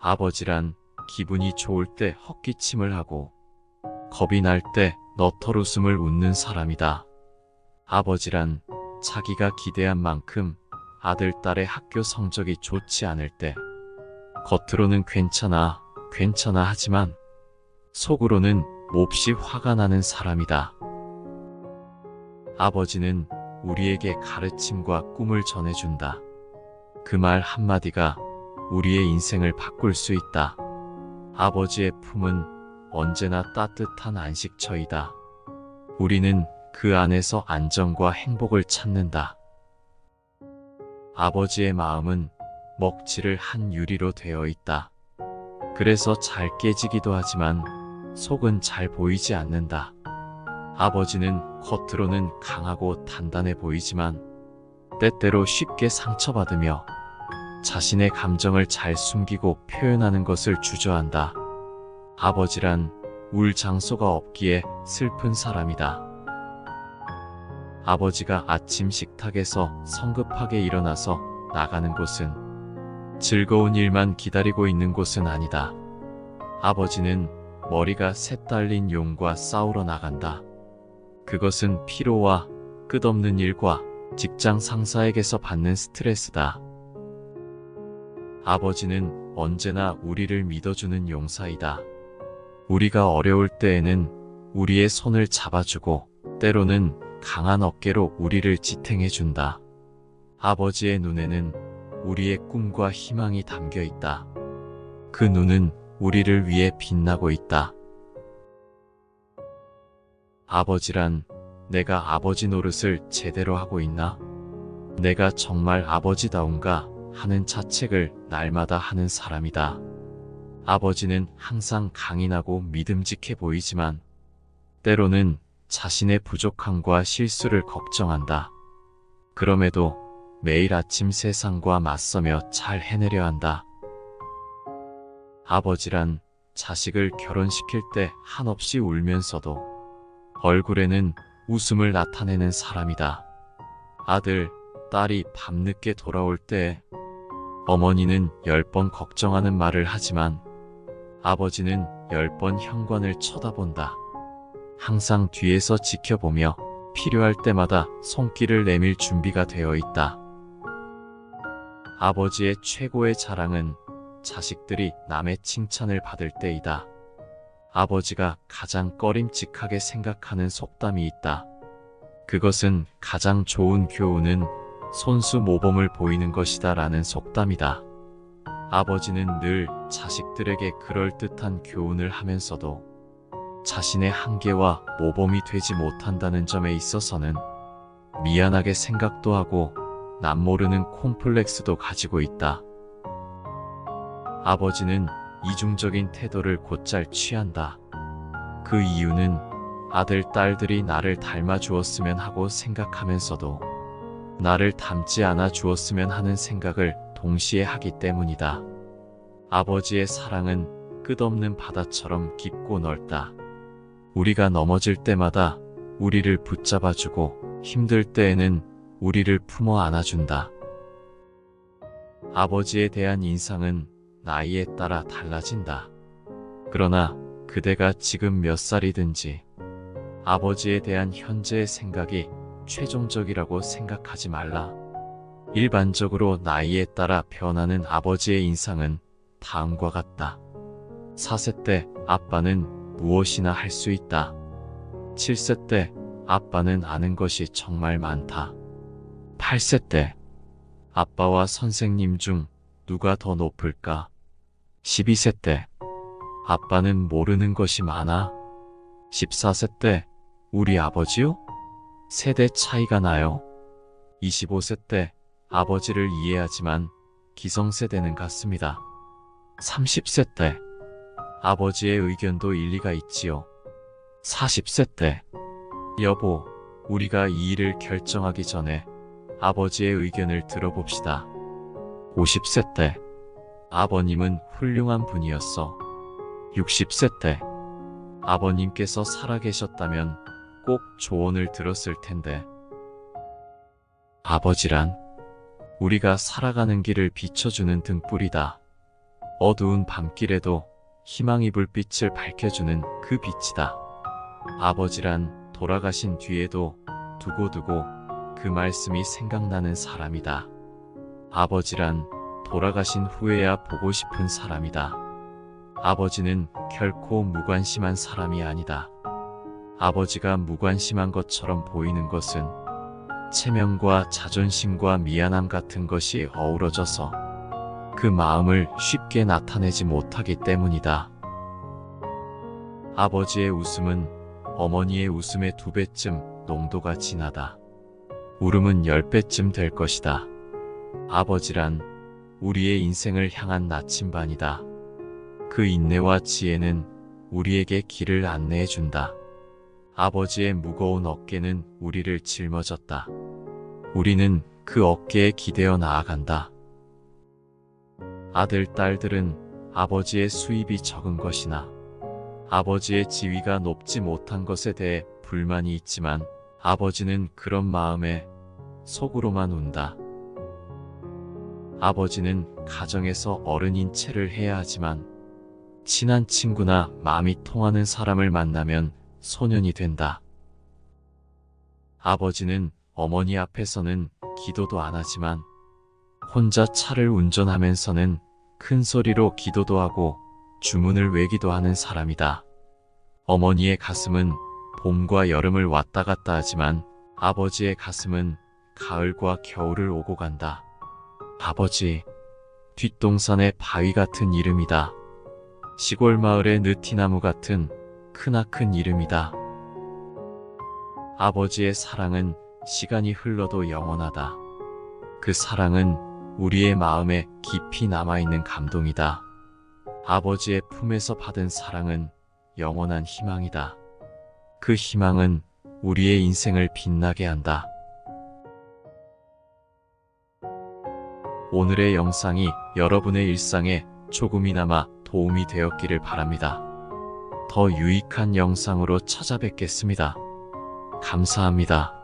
아버지란 기분이 좋을 때 헛기침을 하고 겁이 날 때 너털웃음을 웃는 사람이다. 아버지란 자기가 기대한 만큼 아들, 딸의 학교 성적이 좋지 않을 때 겉으로는 괜찮아, 괜찮아 하지만 속으로는 몹시 화가 나는 사람이다. 아버지는 우리에게 가르침과 꿈을 전해준다. 그 말 한마디가 우리의 인생을 바꿀 수 있다. 아버지의 품은 언제나 따뜻한 안식처이다. 우리는 그 안에서 안정과 행복을 찾는다. 아버지의 마음은 먹칠을 한 유리로 되어 있다. 그래서 잘 깨지기도 하지만 속은 잘 보이지 않는다. 아버지는 겉으로는 강하고 단단해 보이지만 때때로 쉽게 상처받으며 자신의 감정을 잘 숨기고 표현하는 것을 주저한다. 아버지란 울 장소가 없기에 슬픈 사람이다. 아버지가 아침 식탁에서 성급하게 일어나서 나가는 곳은 즐거운 일만 기다리고 있는 곳은 아니다. 아버지는 머리가 새 딸린 용과 싸우러 나간다. 그것은 피로와 끝없는 일과 직장 상사에게서 받는 스트레스다. 아버지는 언제나 우리를 믿어주는 용사이다. 우리가 어려울 때에는 우리의 손을 잡아주고 때로는 강한 어깨로 우리를 지탱해준다. 아버지의 눈에는 우리의 꿈과 희망이 담겨 있다. 그 눈은 우리를 위해 빛나고 있다. 아버지란 내가 아버지 노릇을 제대로 하고 있나? 내가 정말 아버지다운가 하는 자책을 날마다 하는 사람이다. 아버지는 항상 강인하고 믿음직해 보이지만 때로는 자신의 부족함과 실수를 걱정한다. 그럼에도 매일 아침 세상과 맞서며 잘 해내려 한다. 아버지란 자식을 결혼시킬 때 한없이 울면서도 얼굴에는 웃음을 나타내는 사람이다. 아들, 딸이 밤늦게 돌아올 때 어머니는 10번 걱정하는 말을 하지만 아버지는 10번 현관을 쳐다본다. 항상 뒤에서 지켜보며 필요할 때마다 손길을 내밀 준비가 되어 있다. 아버지의 최고의 자랑은 자식들이 남의 칭찬을 받을 때이다. 아버지가 가장 꺼림칙하게 생각하는 속담이 있다. 그것은 가장 좋은 교훈은 손수 모범을 보이는 것이다 라는 속담이다. 아버지는 늘 자식들에게 그럴듯한 교훈을 하면서도 자신의 한계와 모범이 되지 못한다는 점에 있어서는 미안하게 생각도 하고 남모르는 콤플렉스도 가지고 있다. 아버지는 이중적인 태도를 곧잘 취한다. 그 이유는 아들, 딸들이 나를 닮아 주었으면 하고 생각하면서도 나를 닮지 않아 주었으면 하는 생각을 동시에 하기 때문이다. 아버지의 사랑은 끝없는 바다처럼 깊고 넓다. 우리가 넘어질 때마다 우리를 붙잡아주고 힘들 때에는 우리를 품어 안아준다. 아버지에 대한 인상은 나이에 따라 달라진다. 그러나 그대가 지금 몇 살이든지 아버지에 대한 현재의 생각이 최종적이라고 생각하지 말라. 일반적으로 나이에 따라 변하는 아버지의 인상은 다음과 같다. 4세 때 아빠는 무엇이나 할 수 있다. 7세 때 아빠는 아는 것이 정말 많다. 8세 때 아빠와 선생님 중 누가 더 높을까? 12세 때 아빠는 모르는 것이 많아. 14세 때 우리 아버지요? 세대 차이가 나요. 25세 때 아버지를 이해하지만 기성세대는 같습니다. 30세 때 아버지의 의견도 일리가 있지요. 40세 때 여보, 우리가 이 일을 결정하기 전에 아버지의 의견을 들어봅시다. 50세 때 아버님은 훌륭한 분이었어. 60세 때 아버님께서 살아계셨다면 꼭 조언을 들었을 텐데. 아버지란 우리가 살아가는 길을 비춰주는 등불이다. 어두운 밤길에도 희망의 불빛을 밝혀주는 그 빛이다. 아버지란 돌아가신 뒤에도 두고두고 그 말씀이 생각나는 사람이다. 아버지란 돌아가신 후에야 보고 싶은 사람이다. 아버지는 결코 무관심한 사람이 아니다. 아버지가 무관심한 것처럼 보이는 것은 체면과 자존심과 미안함 같은 것이 어우러져서 그 마음을 쉽게 나타내지 못하기 때문이다. 아버지의 웃음은 어머니의 웃음의 2배쯤 농도가 진하다. 울음은 10배쯤 될 것이다. 아버지란 우리의 인생을 향한 나침반이다. 그 인내와 지혜는 우리에게 길을 안내해준다. 아버지의 무거운 어깨는 우리를 짊어졌다. 우리는 그 어깨에 기대어 나아간다. 아들, 딸들은 아버지의 수입이 적은 것이나 아버지의 지위가 높지 못한 것에 대해 불만이 있지만 아버지는 그런 마음에 속으로만 운다. 아버지는 가정에서 어른인 체를 해야 하지만 친한 친구나 마음이 통하는 사람을 만나면 소년이 된다. 아버지는 어머니 앞에서는 기도도 안 하지만 혼자 차를 운전하면서는 큰 소리로 기도도 하고 주문을 외기도 하는 사람이다. 어머니의 가슴은 봄과 여름을 왔다 갔다 하지만 아버지의 가슴은 가을과 겨울을 오고 간다. 아버지, 뒷동산의 바위 같은 이름이다. 시골 마을의 느티나무 같은 크나큰 이름이다. 아버지의 사랑은 시간이 흘러도 영원하다. 그 사랑은 우리의 마음에 깊이 남아있는 감동이다. 아버지의 품에서 받은 사랑은 영원한 희망이다. 그 희망은 우리의 인생을 빛나게 한다. 오늘의 영상이 여러분의 일상에 조금이나마 도움이 되었기를 바랍니다. 더 유익한 영상으로 찾아뵙겠습니다. 감사합니다.